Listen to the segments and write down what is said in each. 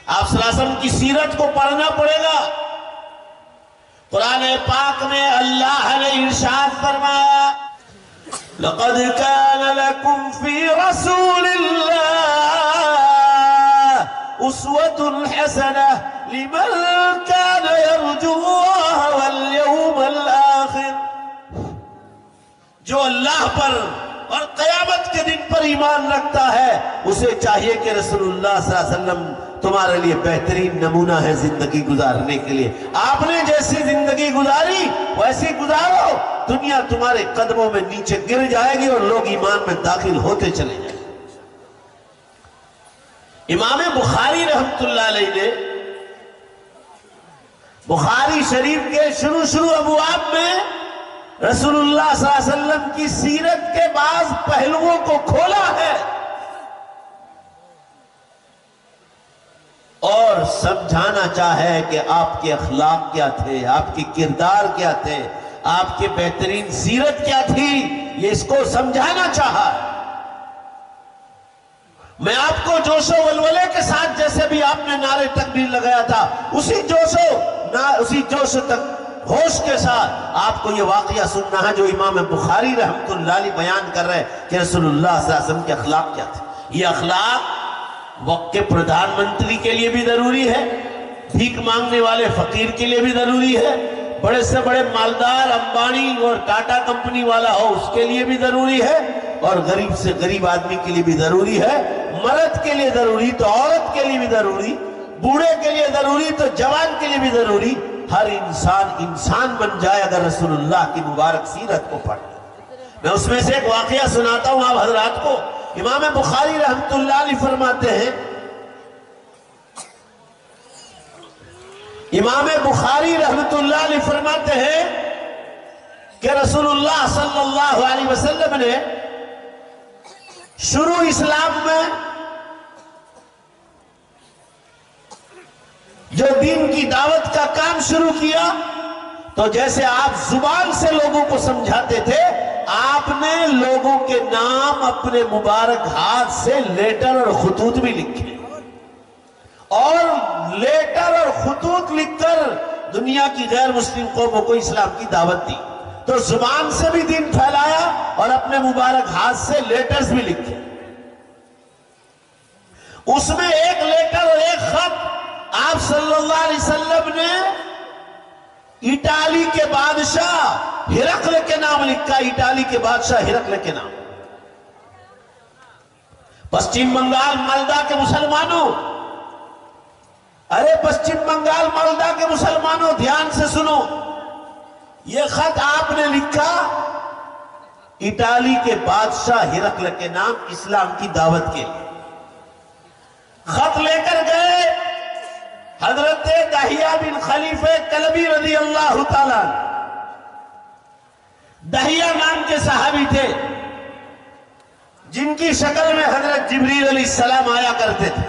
آپ صلی اللہ علیہ وسلم کی سیرت کو پڑھنا پڑے گا۔ قرآن پاک میں اللہ نے ارشاد فرمایا لَقَدْ كَانَ لَكُمْ فِي رَسُولِ اللَّهِ أُسْوَةٌ حَسَنَةٌ لِمَنْ كَانَ يَرْجُو اللَّهَ وَالْيَوْمَ الْآخِرَ۔ جو اللہ پر اور قیامت کے دن پر ایمان رکھتا ہے اسے چاہیے کہ رسول اللہ صلی اللہ علیہ وسلم تمہارے لیے بہترین نمونہ ہے زندگی گزارنے کے لیے۔ آپ نے جیسی زندگی گزاری ویسی گزارو، دنیا تمہارے قدموں میں نیچے گر جائے گی اور لوگ ایمان میں داخل ہوتے چلے جائیں گے۔ امام بخاری رحمت اللہ علیہ نے بخاری شریف کے شروع ابواب میں رسول اللہ صلی اللہ علیہ وسلم کی سیرت کے بعض پہلوؤں کو کھولا ہے اور سمجھانا چاہے کہ آپ کے اخلاق کیا تھے، آپ کے کردار کیا تھے، آپ کے بہترین سیرت کیا تھی، یہ اس کو سمجھانا چاہا۔ میں آپ کو جوش و ولولے کے ساتھ جیسے بھی آپ نے نعرے تکبیر لگایا تھا اسی جوش تک ہوش کے ساتھ آپ کو یہ واقعہ سننا ہے جو امام بخاری رحمت اللہ علیہ بیان کر رہے کہ رسول اللہ صلی اللہ علیہ وسلم کے اخلاق کیا تھے۔ یہ اخلاق وقت کے پردھان منتری کے لیے بھی ضروری ہے، بھیک مانگنے والے فقیر کے لیے بھی ضروری ہے، بڑے سے بڑے مالدار امبانی اور ٹاٹا کمپنی والا ہو اس کے لیے بھی ضروری ہے، اور غریب سے غریب آدمی کے لیے بھی ضروری ہے، مرد کے لیے ضروری تو عورت کے لیے بھی ضروری، بوڑھے کے لیے ضروری تو جوان کے لیے بھی ضروری، ہر انسان بن جائے اگر رسول اللہ کی مبارک سیرت کو پڑھ۔ میں اس میں سے ایک واقعہ سناتا ہوں آپ حضرات کو۔ امام بخاری رحمت اللہ علیہ فرماتے ہیں کہ رسول اللہ صلی اللہ علیہ وسلم نے شروع اسلام میں جو دین کی دعوت کا کام شروع کیا تو جیسے آپ زبان سے لوگوں کو سمجھاتے تھے آپ نے لوگوں کے نام اپنے مبارک ہاتھ سے لیٹر اور خطوط بھی لکھے اور لیٹر اور خطوط لکھ کر دنیا کی غیر مسلم قوموں کو اسلام کی دعوت دی۔ تو زبان سے بھی دین پھیلایا اور اپنے مبارک ہاتھ سے لیٹرز بھی لکھے۔ اس میں ایک لیٹر اور ایک خط آپ صلی اللہ علیہ وسلم نے اٹالی کے بادشاہ ہرقل کے نام لکھا، اٹالی کے بادشاہ ہرقل کے نام۔ پشچم بنگال مالدہ کے مسلمانوں، ارے پشچم بنگال مالدہ کے مسلمانوں دھیان سے سنو، یہ خط آپ نے لکھا اٹالی کے بادشاہ ہرقل کے نام اسلام کی دعوت کے لیے۔ خط لے کر گئے حضرت دہیہ بن خلیفہ کلبی رضی اللہ تعالیٰ۔ دہیہ نام کے صحابی تھے جن کی شکل میں حضرت جبریل علیہ السلام آیا کرتے تھے۔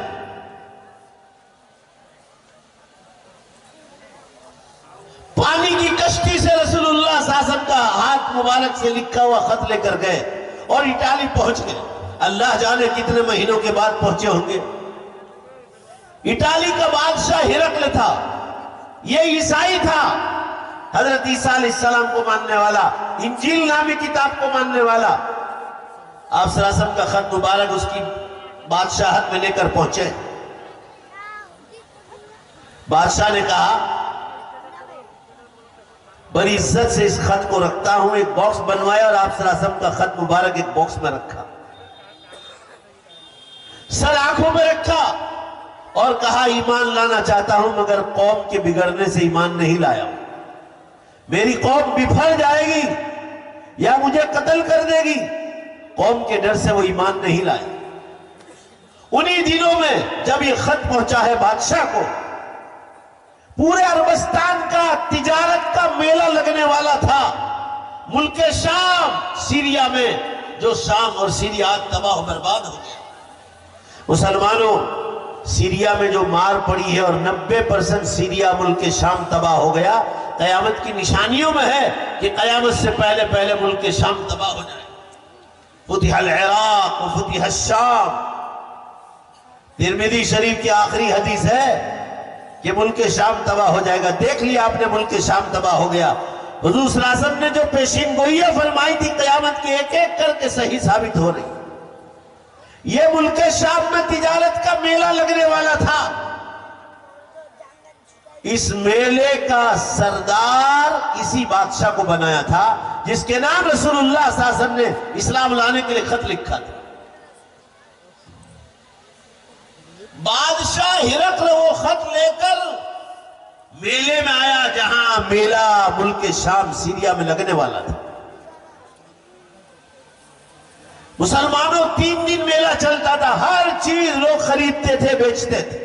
پانی کی کشتی سے رسول اللہ صلی اللہ علیہ وسلم کا ہاتھ مبارک سے لکھا ہوا خط لے کر گئے اور اٹالی پہنچ گئے۔ اللہ جانے کتنے مہینوں کے بعد پہنچے ہوں گے۔ اٹالی کا بادشاہ ہرقل تھا، یہ عیسائی تھا، حضرت عیسیٰ علیہ السلام کو ماننے والا، انجیل نامی کتاب کو ماننے والا۔ آپ صلی اللہ علیہ وسلم کا خط مبارک اس کی بادشاہت میں لے کر پہنچے۔ بادشاہ نے کہا بڑی عزت سے اس خط کو رکھتا ہوں، ایک باکس بنوایا اور آپ صلی اللہ علیہ وسلم کا خط مبارک ایک باکس میں رکھا، سر آنکھوں میں رکھا اور کہا ایمان لانا چاہتا ہوں مگر قوم کے بگڑنے سے ایمان نہیں لایا ہوں، میری قوم بفر جائے گی یا مجھے قتل کر دے گی، قوم کے ڈر سے وہ ایمان نہیں لائے۔ انہی دنوں میں جب یہ خط پہنچا ہے بادشاہ کو، پورے عربستان کا تجارت کا میلہ لگنے والا تھا، ملک شام سیریا میں، جو شام اور سیریا تباہ و برباد ہو گیا۔ مسلمانوں سیریا میں جو مار پڑی ہے اور 90% سیریا ملک شام تباہ ہو گیا، قیامت کی نشانیوں میں ہے کہ قیامت سے پہلے پہلے ملک شام تباہ ہو جائے۔ فتح العراق و فتح الشام، ترمذی شریف کی آخری حدیث ہے کہ ملک شام تباہ ہو جائے گا. دیکھ لیا آپ نے, ملک شام تباہ ہو گیا. حضور صلی اللہ علیہ وسلم نے جو پیشین گوئیاں فرمائی تھی قیامت کی ایک ایک کر کے صحیح ثابت ہو رہی. یہ ملک شام میں تجارت کا میلہ لگنے والا تھا. اس میلے کا سردار اسی بادشاہ کو بنایا تھا جس کے نام رسول اللہ صلی اللہ علیہ وسلم نے اسلام لانے کے لیے خط لکھا تھا. بادشاہ ہرقل وہ خط لے کر میلے میں آیا جہاں میلہ ملک شام سیریا میں لگنے والا تھا. مسلمانوں 3 دن میلہ چلتا تھا. ہر چیز لوگ خریدتے تھے, بیچتے تھے.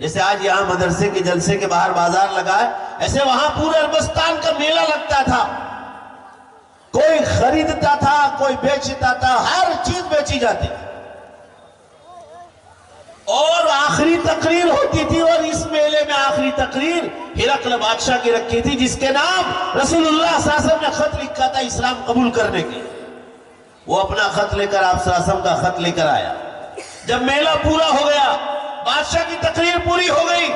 جیسے آج یہاں مدرسے کے جلسے کے باہر بازار لگا ہے, ایسے وہاں پورے عربستان کا میلہ لگتا تھا. کوئی خریدتا تھا, کوئی بیچتا تھا, ہر چیز بیچی جاتی تھی. اور آخری تقریر ہوتی تھی, اور اس میلے میں آخری تقریر ہرقل بادشاہ کی رکھی تھی جس کے نام رسول اللہ صلی اللہ علیہ وسلم نے خط لکھا تھا اسلام قبول کرنے کے. وہ اپنا خط لے کر آپ صلی اللہ علیہ وسلم کا خط لے کر آیا. جب میلہ پورا ہو گیا, بادشاہ کی تقریر پوری ہو گئی,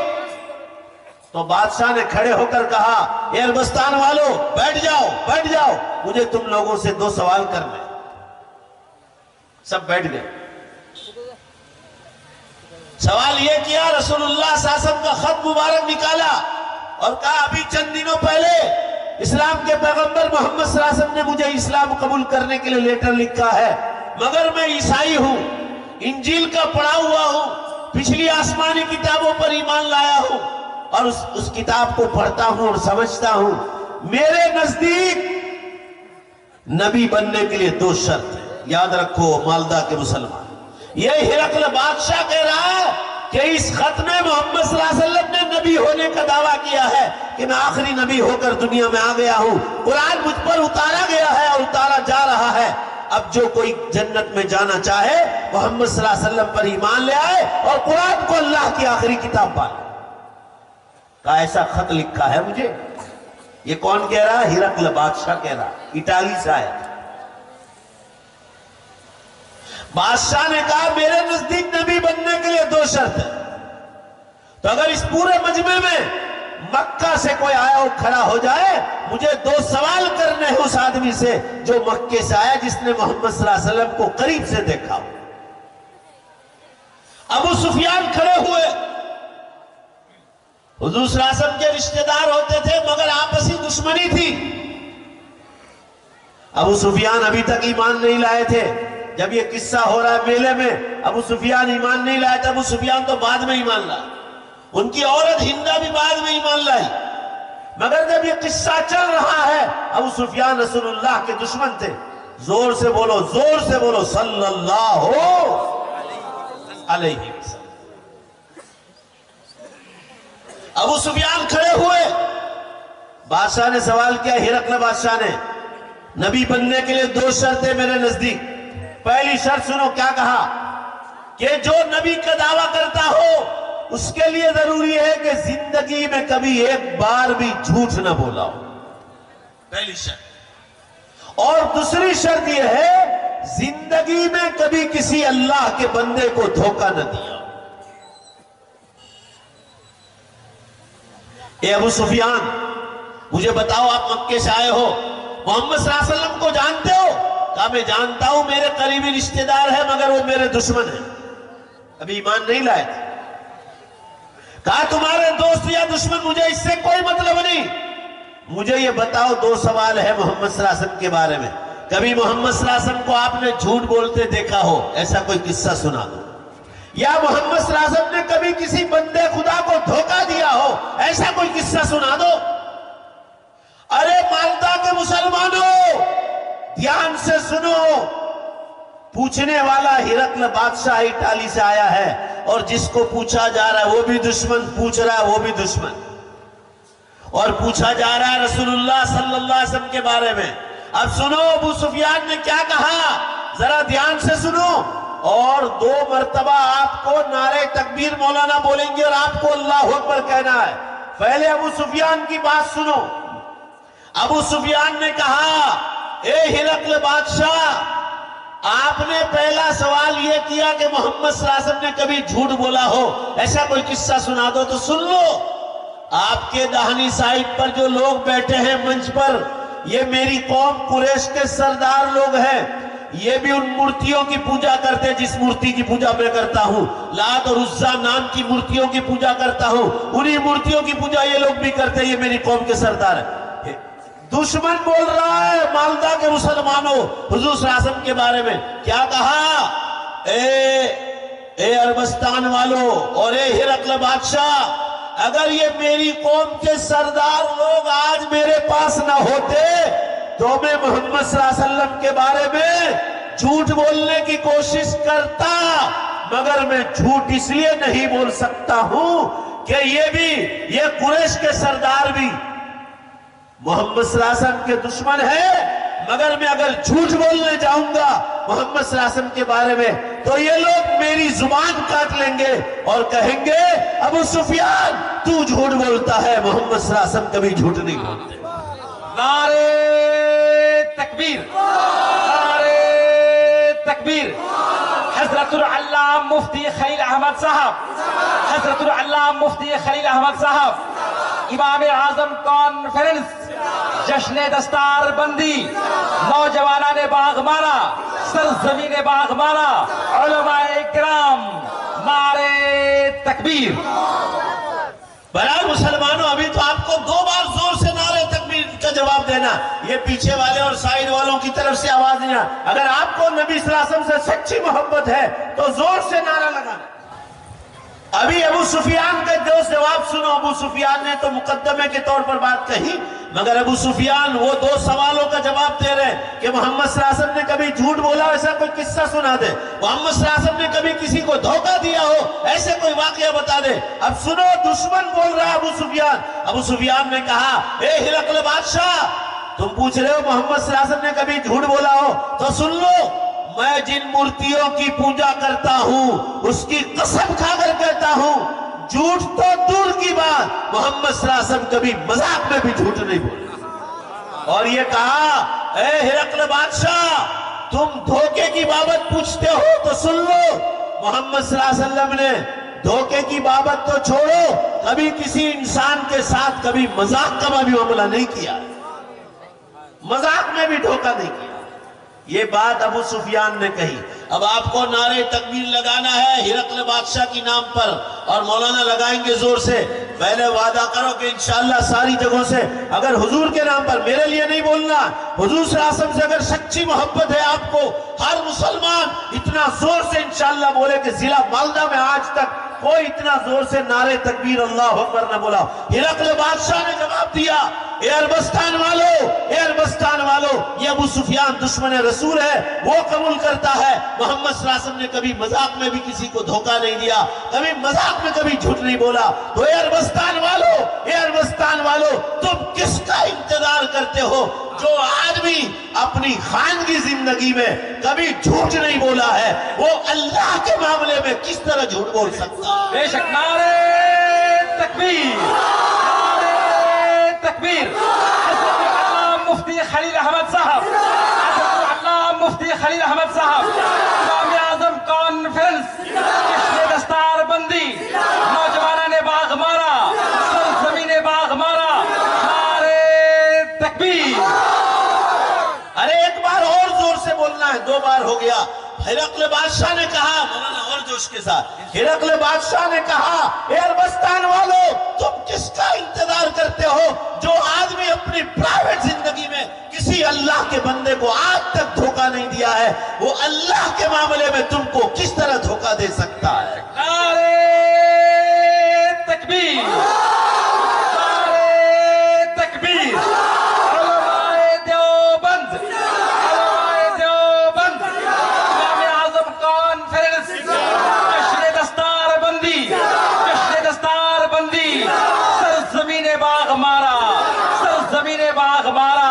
تو بادشاہ نے کھڑے ہو کر کہا, اے عربستان والو بیٹھ جاؤ, بیٹھ جاؤ, مجھے تم لوگوں سے 2 سوال کرنے. سب بیٹھ گئے. سوال یہ کیا, رسول اللہ صلی اللہ علیہ وسلم کا خط مبارک نکالا اور کہا ابھی چند دنوں پہلے اسلام کے پیغمبر محمد صلی اللہ علیہ وسلم نے مجھے اسلام قبول کرنے کے لیے لیٹر لکھا ہے, مگر میں عیسائی ہوں, انجیل کا پڑھا ہوا ہوں, پچھلی آسمانی کتابوں پر ایمان لایا ہوں, اور اس کتاب کو پڑھتا ہوں اور سمجھتا ہوں. میرے نزدیک نبی بننے کے لیے 2 شرط ہیں, یاد رکھو مالدہ کے مسلمان. یہ ہرقل بادشاہ کہہ رہا ہے کہ اس خط میں محمد صلی اللہ علیہ وسلم نے نبی ہونے کا دعویٰ کیا ہے کہ میں آخری نبی ہو کر دنیا میں آ گیا ہوں. قرآن مجھ پر اتارا گیا ہے اور اتارا جا رہا ہے. اب جو کوئی جنت میں جانا چاہے محمد صلی اللہ علیہ وسلم پر ایمان لے آئے اور قرآن کو اللہ کی آخری کتاب پانے. کہا ایسا خط لکھا ہے مجھے. یہ کون کہہ رہا ہے؟ ہرقل بادشاہ کہہ رہا, اٹالی سے آیا. بادشاہ نے کہا میرے نزدیک نبی بننے کے لیے 2 شرط ہیں. تو اگر اس پورے مجمع میں مکہ سے کوئی آیا اور کھڑا ہو جائے, مجھے 2 سوال کرنے ہیں اس آدمی سے جو مکے سے آیا, جس نے محمد صلی اللہ علیہ وسلم کو قریب سے دیکھا ہو. ابو سفیان کھڑے ہوئے. حضور صلی اللہ علیہ وسلم کے رشتہ دار ہوتے تھے مگر آپسی دشمنی تھی. ابو سفیان ابھی تک ایمان نہیں لائے تھے. جب یہ قصہ ہو رہا ہے میلے میں, ابو سفیان ایمان نہیں لائے تھے. ابو سفیان تو بعد میں ایمان لائے. ان کی عورت ہندہ بھی بعد میں ایمان لائی. مگر جب یہ قصہ چل رہا ہے, ابو سفیان رسول اللہ کے دشمن تھے. زور سے بولو, زور سے بولو, صلی اللہ علیہ وسلم. ابو سفیان کھڑے ہوئے. بادشاہ نے سوال کیا, ہرقل بادشاہ نے, نبی بننے کے لیے 2 شرطیں میرے نزدیک. پہلی شرط سنو, کیا کہا کہ جو نبی کا دعویٰ کرتا ہو اس کے لیے ضروری ہے کہ زندگی میں کبھی ایک بار بھی جھوٹ نہ بولا ہو. پہلی شرط. اور دوسری شرط یہ ہے زندگی میں کبھی کسی اللہ کے بندے کو دھوکہ نہ دیا. اے ابو سفیان, مجھے بتاؤ, آپ مکے سے آئے ہو, محمد صلی اللہ علیہ وسلم کو جانتے ہو؟ کہا میں جانتا ہوں, میرے قریبی رشتہ دار ہے مگر وہ میرے دشمن ہیں, ابھی ایمان نہیں لائے تھے. کہا تمہارے دوست یا دشمن, مجھے اس سے کوئی مطلب نہیں. مجھے یہ بتاؤ, 2 سوال ہے محمد صلی اللہ علیہ وسلم کے بارے میں. کبھی محمد صلی اللہ علیہ وسلم کو آپ نے جھوٹ بولتے دیکھا ہو, ایسا کوئی قصہ سنا دو. یا محمد صلی اللہ علیہ وسلم نے کبھی کسی بندے خدا کو دھوکہ دیا ہو, ایسا کوئی قصہ سنا دو. ارے مالدہ کے مسلمانوں, دھیان سے سنو. پوچھنے والا ہرقل بادشاہ اٹالی سے آیا ہے, اور جس کو پوچھا جا رہا ہے وہ بھی دشمن, پوچھ رہا ہے وہ بھی دشمن, اور پوچھا جا رہا ہے رسول اللہ صلی اللہ علیہ وسلم کے بارے میں. اب سنو ابو سفیان نے کیا کہا, ذرا دھیان سے سنو. اور 2 مرتبہ آپ کو نعرہ تکبیر مولانا بولیں گے اور آپ کو اللہ اکبر کہنا ہے. پہلے ابو سفیان کی بات سنو. ابو سفیان نے کہا, اے ہرقل بادشاہ, آپ نے پہلا سوال یہ کیا کہ محمد صلی اللہ علیہ وسلم نے کبھی جھوٹ بولا ہو، ایسا کوئی قصہ سنا دو تو سن لو۔ آپ کے داہنی سائڈ پر جو لوگ بیٹھے ہیں منچ پر، یہ میری قوم قریش کے سردار لوگ ہیں، یہ بھی ان مورتیوں کی پوجا کرتے جس مورتی کی پوجا میں کرتا ہوں، لات اور عزا نام کی مورتیوں کی پوجا کرتا ہوں، انہی مورتیوں کی پوجا یہ لوگ بھی کرتے، یہ میری قوم کے سردار ہیں۔ دشمن بول رہا ہے مالدہ کے مسلمانوں حضور صلی اللہ علیہ وسلم کے بارے میں، کیا کہا؟ اے عربستان والو اور اے ہرقل بادشاہ، اگر یہ میری قوم کے سردار لوگ آج میرے پاس نہ ہوتے تو میں محمد صلی اللہ علیہ وسلم کے بارے میں جھوٹ بولنے کی کوشش کرتا، مگر میں جھوٹ اس لیے نہیں بول سکتا ہوں کہ یہ قریش کے سردار بھی محمد صلی اللہ علیہ وسلم کے دشمن ہیں، مگر میں اگر جھوٹ بولنے جاؤں گا محمد صلی اللہ علیہ وسلم کے بارے میں تو یہ لوگ میری زبان کاٹ لیں گے اور کہیں گے ابو سفیان تو جھوٹ بولتا ہے، محمد صلی اللہ علیہ وسلم کبھی جھوٹ نہیں بولتے۔ نعرے تکبیر، نعرے تکبیر۔ حضرت العلامہ مفتی خلیل احمد صاحب، حضرت العلامہ مفتی خلیل احمد صاحب، امام اعظم کانفرنس، جشن دستار بندی، نوجوانان باغمانہ، سرزمین باغمانہ، علماء اکرام، نعرے تکبیر۔ برائے مسلمانوں، ابھی تو آپ کو 2 بار زور سے نعرے تکبیر کا جواب دینا، یہ پیچھے والے اور سائیڈ والوں کی طرف سے آواز دینا۔ اگر آپ کو نبی صلی اللہ علیہ وسلم سے سچی محبت ہے تو زور سے نعرہ لگانا۔ ابھی ابو سفیان کا جواب سنو۔ ابو سفیان نے تو مقدمے کے طور پر بات کہی، مگر ابو سفیان وہ 2 سوالوں کا جواب دے رہے ہیں کہ محمد صلی اللہ علیہ وسلم نے کبھی جھوٹ بولا، ایسا کوئی قصہ سنا دے، محمد صلی اللہ علیہ وسلم نے کبھی کسی کو دھوکہ دیا ہو، ایسے کوئی واقعہ بتا دے۔ اب سنو، دشمن بول رہا ہے ابو سفیان۔ ابو سفیان نے کہا اے ہرقل بادشاہ، تم پوچھ رہے ہو محمد صلی اللہ علیہ وسلم نے کبھی جھوٹ بولا ہو تو سن لو، میں جن مورتیوں کی پوجا کرتا ہوں اس کی قسم کھا کر کہتا ہوں، جھوٹ تو دور کی بات، محمد صلی اللہ علیہ وسلم کبھی مذاق میں بھی جھوٹ نہیں بولے۔ اور یہ کہا اے ہرقل بادشاہ، تم دھوکے کی بابت پوچھتے ہو تو سن لو، محمد صلی اللہ علیہ وسلم نے دھوکے کی بابت تو چھوڑو، کبھی کسی انسان کے ساتھ کبھی مذاق کا بھی معاملہ نہیں کیا، مذاق میں بھی دھوکہ نہیں کیا۔ یہ بات ابو سفیان نے کہی۔ اب آپ کو نعرے تکبیر لگانا ہے ہرقل بادشاہ کی نام پر، اور مولانا لگائیں گے زور سے۔ پہلے وعدہ کرو کہ انشاءاللہ ساری جگہوں سے، اگر حضور کے نام پر، میرے لیے نہیں بولنا، حضور صلی اللہ علیہ وسلم سے اگر سچی محبت ہے آپ کو، ہر مسلمان اتنا زور سے انشاءاللہ بولے کہ ضلع مالدہ میں آج تک کوئی اتنا زور سے نعرے تکبیر اللہ اکبر نہ بولا۔ ہرقل بادشاہ نے جواب دیا، اے عربستان والو، اے عربستان والو، یہ ابو سفیان دشمن رسول ہے، وہ قبول کرتا ہے محمد صلی اللہ علیہ وسلم نے کبھی مذاق میں بھی کسی کو دھوکہ نہیں دیا، کبھی مذاق میں کبھی جھوٹ نہیں بولا۔ تو اے عربستان والو، اے عربستان والو، تم کس کا انتظار کرتے ہو؟ جو آدمی اپنی خاندگی زندگی میں کبھی جھوٹ نہیں بولا ہے، وہ اللہ کے معاملے میں کس طرح جھوٹ بول سکتا ہے؟ بے شک نعرے تکبیر، نعرے تکبیر۔ حضرت العلامہ مفتی خلیل احمد صاحب، حضرت العلامہ مفتی خلیل احمد صاحب، امام اعظم کانفرنس، جشن دستار بندی، نوجوانان باغمانہ، سرزمین باغمانہ، نعرے تکبیر۔ ارے ایک بار اور زور سے بولنا ہے، 2 بار ہو گیا۔ ہرقل بادشاہ نے کہا، مولانا اور جوش کے ساتھ، ہرقل بادشاہ نے کہا اے عربستان والو، تم کس کا انتظار کرتے ہو؟ جو آدمی اپنی پرائیویٹ زندگی میں کسی اللہ کے بندے کو آج تک دھوکہ نہیں دیا ہے، وہ اللہ کے معاملے میں تم کو کس طرح دھوکہ دے سکتا ہے؟ نعرے تکبیر، نعرے تکبیر۔ علماء دیوبند، علماء دیوبند، امام اعظم کانفرنس، جشن دستار بندی، جشن دستار بندی، سرزمین باغمانہ، سرزمین باغمانہ،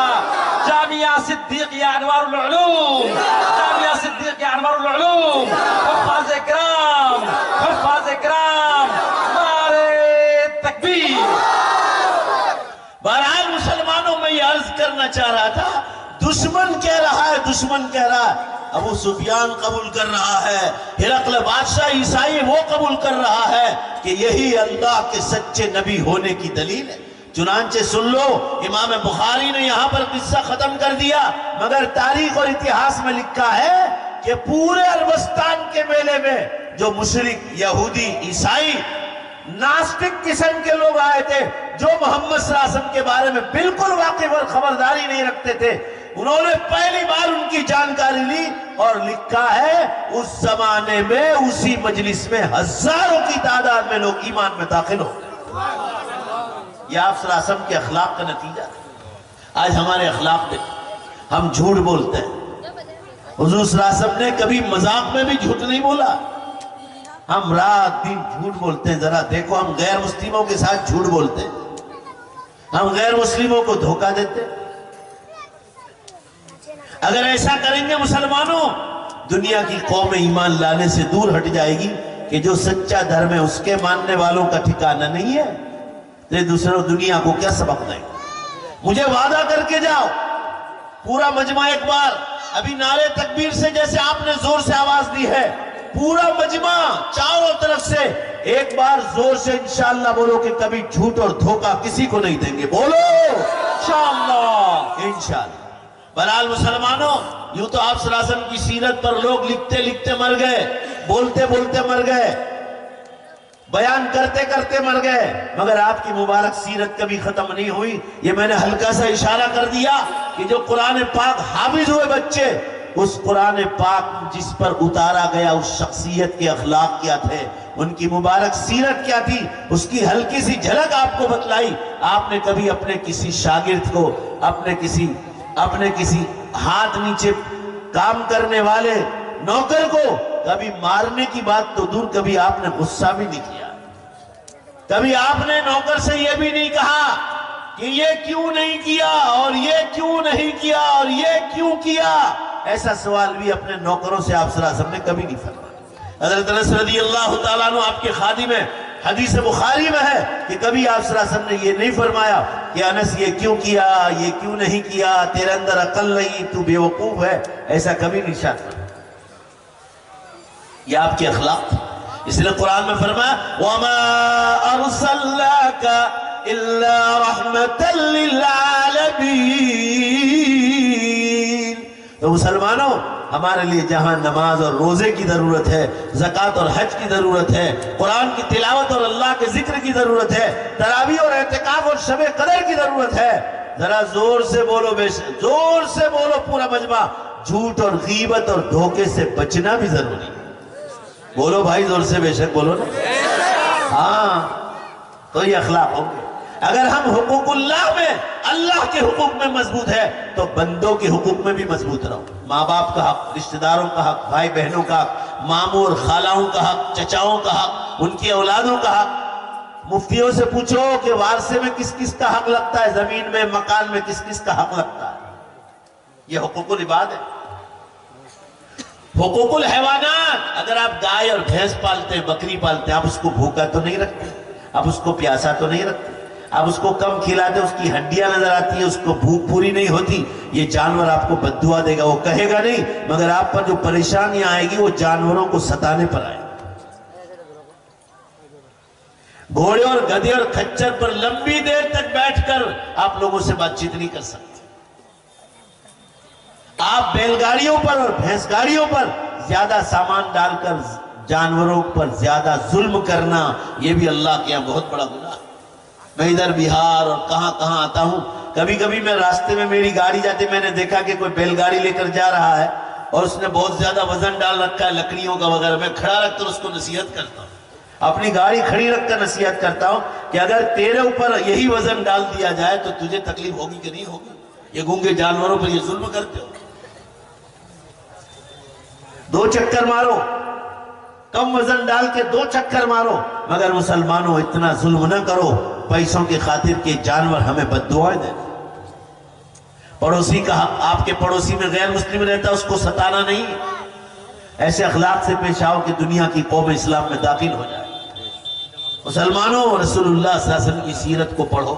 جامعہ صدیقیہ انوار العلوم، جامعہ صدیقیہ انوار العلوم، حفاظ اکرام، حفاظ اکرام، نعرے تکبیر۔ مسلمانوں میں یہ عرض کرنا چاہ رہا تھا، دشمن کہہ رہا ہے، دشمن کہہ رہا ہے ابو سفیان قبول کر رہا ہے، ہرقل بادشاہ عیسائی وہ قبول کر رہا ہے کہ یہی اللہ کے سچے نبی ہونے کی دلیل ہے۔ چنانچہ سن لو، امام بخاری نے یہاں پر قصہ ختم کر دیا، مگر تاریخ اور اتہاس میں لکھا ہے کہ پورے عربستان کے میلے میں جو مشرک، یہودی، عیسائی، ناسٹک قسم کے لوگ آئے تھے، جو محمد صلی اللہ علیہ وسلم کے بارے میں بالکل واقف اور خبرداری نہیں رکھتے تھے، انہوں نے پہلی بار ان کی جانکاری لی، اور لکھا ہے اس زمانے میں اسی مجلس میں ہزاروں کی تعداد میں لوگ ایمان میں داخل ہو گئے۔ یہ آپ صلی اللہ علیہ وسلم کے اخلاق کا نتیجہ ہے۔ آج ہمارے اخلاق میں ہم جھوٹ بولتے ہیں۔ حضور صلی اللہ علیہ وسلم نے کبھی مذاق میں بھی جھوٹ نہیں بولا۔ ہم رات دن جھوٹ بولتے ہیں۔ ذرا دیکھو، ہم غیر مسلموں کے ساتھ جھوٹ بولتے ہیں، ہم غیر مسلموں کو دھوکہ دیتے ہیں۔ اگر ایسا کریں گے مسلمانوں، دنیا کی قوم ایمان لانے سے دور ہٹ جائے گی کہ جو سچا دھرم ہے اس کے ماننے والوں کا ٹھکانہ نہیں ہے، تو دوسروں دنیا کو کیا سبق دیں گے؟ مجھے وعدہ کر کے جاؤ، پورا مجمع ایک بار ابھی نعرے تکبیر سے جیسے آپ نے زور سے آواز دی ہے، پورا مجمع چاروں طرف سے ایک بار زور سے انشاءاللہ بولو کہ کبھی جھوٹ اور دھوکہ کسی کو نہیں دیں گے۔ بولو انشاءاللہ، انشاءاللہ۔ بہرحال مسلمانوں، یوں تو آپ صلی اللہ علیہ وسلم کی سیرت پر لوگ لکھتے لکھتے مر گئے، بولتے بولتے مر گئے، بیان کرتے کرتے مر گئے، مگر آپ کی مبارک سیرت کبھی ختم نہیں ہوئی۔ یہ میں نے ہلکا سا اشارہ کر دیا کہ جو قرآن پاک حافظ ہوئے بچے، اس قرآن پاک جس پر اتارا گیا اس شخصیت کے اخلاق کیا تھے، ان کی مبارک سیرت کیا تھی، اس کی ہلکی سی جھلک آپ کو بتلائی۔ آپ نے کبھی اپنے کسی شاگرد کو، اپنے کسی ہاتھ نیچے کام کرنے والے نوکر کو کبھی مارنے کی بات تو دور، کبھی آپ نے غصہ بھی نہیں کیا۔ کبھی آپ نے نوکر سے یہ بھی نہیں کہا کہ یہ کیوں نہیں کیا اور یہ کیوں نہیں کیا اور یہ کیوں کیا۔ ایسا سوال بھی اپنے نوکروں سے آپ صلی اللہ علیہ وسلم نے کبھی نہیں فرمایا۔ حضرت انس رضی اللہ تعالیٰ عنہ آپ کے خادم ہیں، حدیث بخاری میں ہے کہ کبھی آپ صلی اللہ علیہ وسلم نے یہ نہیں فرمایا کہ انس یہ کیوں کیا، یہ کیوں نہیں کیا، تیرے اندر عقل نہیں، تو بے وقوف ہے، ایسا کبھی نہیں ارشاد فرمایا۔ یہ آپ کے اخلاق، اس لیے قرآن میں فرمایا وَمَا أَرْسَلْنَاكَ إِلَّا رَحْمَةً لِلْعَالَمِينَ۔ تو مسلمانوں، ہمارے لیے جہاں نماز اور روزے کی ضرورت ہے، زکوٰۃ اور حج کی ضرورت ہے، قرآن کی تلاوت اور اللہ کے ذکر کی ضرورت ہے، تراویح اور اعتکاف اور شب قدر کی ضرورت ہے، ذرا زور سے بولو، زور سے بولو پورا مجمع، جھوٹ اور غیبت اور دھوکے سے بچنا بھی ضروری ہے۔ بولو بھائی زور سے، بے شک بولو نا۔ ہاں، تو یہ اخلاق ہوں گے۔ اگر ہم حقوق اللہ میں، اللہ کے حقوق میں مضبوط ہے تو بندوں کے حقوق میں بھی مضبوط رہو۔ ماں باپ کا حق، رشتہ داروں کا حق، بھائی بہنوں کا حق، ماموں اور خالاؤں کا حق، چچاؤں کا حق، ان کی اولادوں کا حق۔ مفتیوں سے پوچھو کہ وارثے میں کس کس کا حق لگتا ہے، زمین میں، مکان میں کس کس کا حق لگتا ہے۔ یہ حقوق العباد ہے۔ حقوق الحیوانات، اگر آپ گائے اور بھینس پالتے ہیں، بکری پالتے ہیں، آپ اس کو بھوکا تو نہیں رکھتے، آپ اس کو پیاسا تو نہیں رکھتے، آپ اس کو کم کھلاتے، اس کی ہڈیاں نظر آتی ہیں، اس کو بھوک پوری نہیں ہوتی، یہ جانور آپ کو بد دعا دے گا، وہ کہے گا نہیں، مگر آپ پر جو پریشانیاں آئے گی وہ جانوروں کو ستانے پر آئے گی۔ گھوڑے اور گدھے اور کھچر پر لمبی دیر تک بیٹھ کر آپ لوگوں سے بات چیت نہیں کر سکتے۔ آپ بیل گاڑیوں پر اور بھینس گاڑیوں پر زیادہ سامان ڈال کر جانوروں پر زیادہ ظلم کرنا، یہ بھی اللہ کے یہاں بہت بڑا گناہ ہے۔ میں ادھر بہار اور کہاں کہاں آتا ہوں، کبھی کبھی میں راستے میں میری گاڑی جاتے، میں نے دیکھا کہ کوئی بیل گاڑی لے کر جا رہا ہے اور اس نے بہت زیادہ وزن ڈال رکھا ہے لکڑیوں کا وغیرہ، میں کھڑا رکھ کر اس کو نصیحت کرتا ہوں، اپنی گاڑی کھڑی رکھ کر نصیحت کرتا ہوں کہ اگر تیرے اوپر یہی وزن ڈال دیا جائے تو تجھے تکلیف ہوگی کہ نہیں ہوگی؟ یہ گونگے جانوروں پر یہ ظلم کرتے ہو۔ 2 چکر مارو، کم وزن ڈال کے 2 چکر مارو، مگر مسلمانوں اتنا ظلم نہ کرو پیسوں کی خاطر کے جانور ہمیں بد دعائیں دیں۔ پڑوسی کا حق، آپ کے پڑوسی میں غیر مسلم رہتا اس کو ستانا نہیں، ایسے اخلاق سے پیش آؤ کہ دنیا کی قوم اسلام میں داخل ہو جائے۔ مسلمانوں، رسول اللہ صلی اللہ علیہ وسلم کی سیرت کو پڑھو،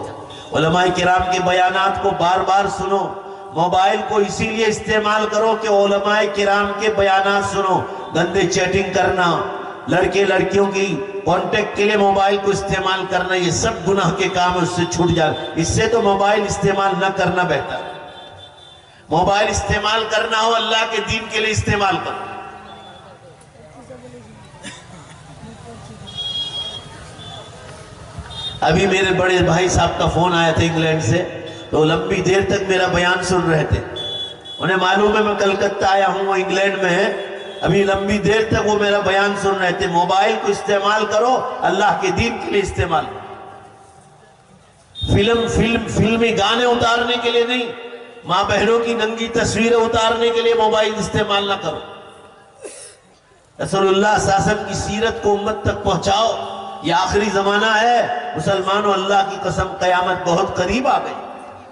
علماء کرام کے بیانات کو بار بار سنو، موبائل کو اسی لیے استعمال کرو کہ علماء کرام کے بیانات سنو. گندے چیٹنگ کرنا، لڑکے لڑکیوں کی کانٹیکٹ کے لیے موبائل کو استعمال کرنا، یہ سب گناہ کے کام ہے، اس سے چھوٹ جائے. اس سے تو موبائل استعمال نہ کرنا بہتر. موبائل استعمال کرنا ہو اللہ کے دین کے لیے استعمال کرو. ابھی میرے بڑے بھائی صاحب کا فون آیا تھا انگلینڈ سے، تو لمبی دیر تک میرا بیان سن رہے تھے. انہیں معلوم ہے میں کلکتہ آیا ہوں، وہ انگلینڈ میں ہے. ابھی لمبی دیر تک وہ میرا بیان سن رہے تھے. موبائل کو استعمال کرو اللہ کے دین کے لیے استعمال کرو. فلمی گانے اتارنے کے لیے نہیں، ماں بہنوں کی ننگی تصویریں اتارنے کے لیے موبائل استعمال نہ کرو. رسول اللہ صلی اللہ علیہ وسلم کی سیرت کو امت تک پہنچاؤ. یہ آخری زمانہ ہے مسلمانوں، اللہ کی قسم قیامت بہت قریب آ گئی.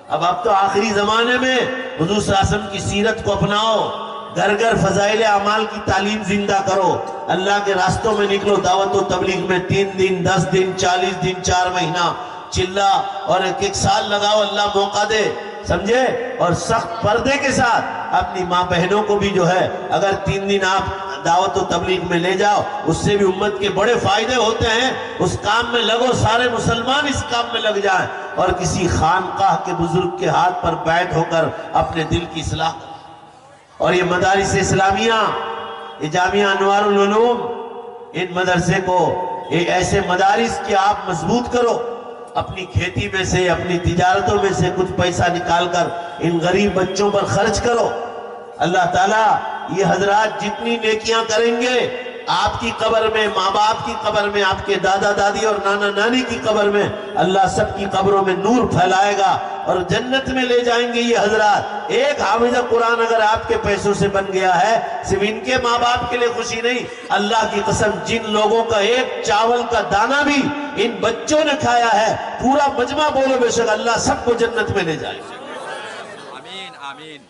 اب آپ تو آخری زمانے میں حضور صلی اللہ علیہ وسلم کی سیرت کو اپناؤ. گھر گھر فضائل اعمال کی تعلیم زندہ کرو. اللہ کے راستوں میں نکلو. دعوت و تبلیغ میں 3 دن 10 دن 40 دن 4 مہینہ چلا اور ایک سال لگاؤ. اللہ موقع دے، سمجھے. اور سخت پردے کے ساتھ اپنی ماں بہنوں کو بھی جو ہے اگر 3 دن آپ دعوت و تبلیغ میں لے جاؤ، اس سے بھی امت کے بڑے فائدے ہوتے ہیں. اس کام میں لگو، سارے مسلمان اس کام میں لگ جائیں اور کسی خانقاہ کے بزرگ کے ہاتھ پر بیٹھ ہو کر اپنے دل کی اصلاح کریں. اور یہ مدارس اسلامیہ، یہ جامعہ انوار العلوم، ان مدرسے کو یہ ایسے مدارس کہ آپ مضبوط کرو. اپنی کھیتی میں سے، اپنی تجارتوں میں سے کچھ پیسہ نکال کر ان غریب بچوں پر خرچ کرو. اللہ تعالیٰ یہ حضرات جتنی نیکیاں کریں گے، آپ کی قبر میں، ماں باپ کی قبر میں، آپ کے دادا دادی اور نانا نانی کی قبر میں، اللہ سب کی قبروں میں نور پھیلائے گا اور جنت میں لے جائیں گے یہ حضرات. ایک حافظ قرآن اگر آپ کے پیسوں سے بن گیا ہے، صرف ان کے ماں باپ کے لیے خوشی نہیں، اللہ کی قسم جن لوگوں کا ایک چاول کا دانہ بھی ان بچوں نے کھایا ہے، پورا مجمع بولو بے شک اللہ سب کو جنت میں لے جائے گا.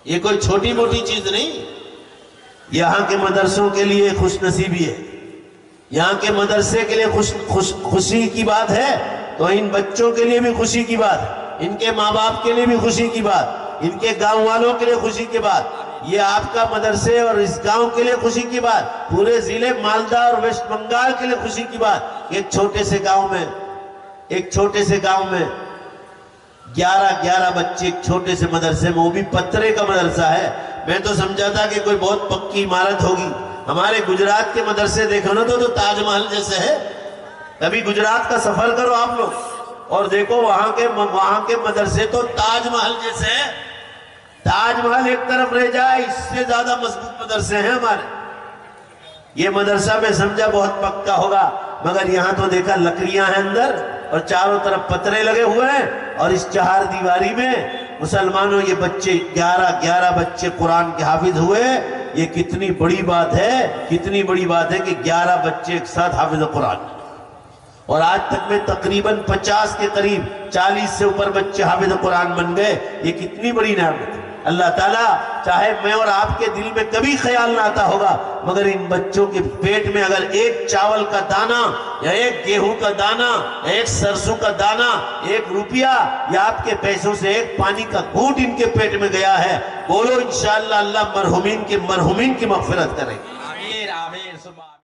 یہ کوئی چھوٹی موٹی چیز نہیں. یہاں کے مدرسوں کے لیے خوش نصیبی ہے، یہاں کے مدرسے کے لیے خوشی کی بات ہے، تو ان بچوں کے لیے بھی خوشی کی بات، ان کے ماں باپ کے لیے بھی خوشی کی بات، ان کے گاؤں والوں کے لیے خوشی کی بات. یہ آپ کا مدرسے اور اس گاؤں کے لیے خوشی کی بات، پورے ضلع مالدہ اور ویسٹ بنگال کے لیے خوشی کی بات. ایک چھوٹے سے گاؤں میں 11 بچے ایک چھوٹے سے مدرسے میں، وہ بھی پتھرے کا مدرسہ ہے. میں تو سمجھا تھا کہ کوئی بہت پکی عمارت ہوگی. ہمارے گجرات کے مدرسے دیکھو نا تو تاج محل جیسے ہے. کبھی گجرات کا سفر کرو آپ لوگ اور دیکھو وہاں کے مدرسے تو تاج محل جیسے ہیں. تاج محل ایک طرف رہ جائے، اس سے زیادہ مضبوط مدرسے ہیں ہمارے. یہ مدرسہ میں سمجھا بہت پکا ہوگا، مگر یہاں تو دیکھا لکڑیاں ہیں اندر اور چاروں طرف پترے لگے ہوئے ہیں. اور اس 4 دیواری میں مسلمانوں یہ بچے 11 بچے قرآن کے حافظ ہوئے. یہ کتنی بڑی بات ہے، کتنی بڑی بات ہے کہ 11 بچے ایک ساتھ حافظ قرآن. اور آج تک میں تقریباً 50 کے قریب 40 سے اوپر بچے حافظ قرآن بن گئے. یہ کتنی بڑی نعمت ہے. اللہ تعالیٰ چاہے میں اور آپ کے دل میں کبھی خیال نہ آتا ہوگا، مگر ان بچوں کے پیٹ میں اگر ایک چاول کا دانہ یا ایک گیہوں کا دانہ یا ایک سرسوں کا دانہ، 1 روپیہ یا آپ کے پیسوں سے ایک پانی کا گھونٹ ان کے پیٹ میں گیا ہے، بولو انشاءاللہ اللہ مرحومین کی مغفرت کرے گا.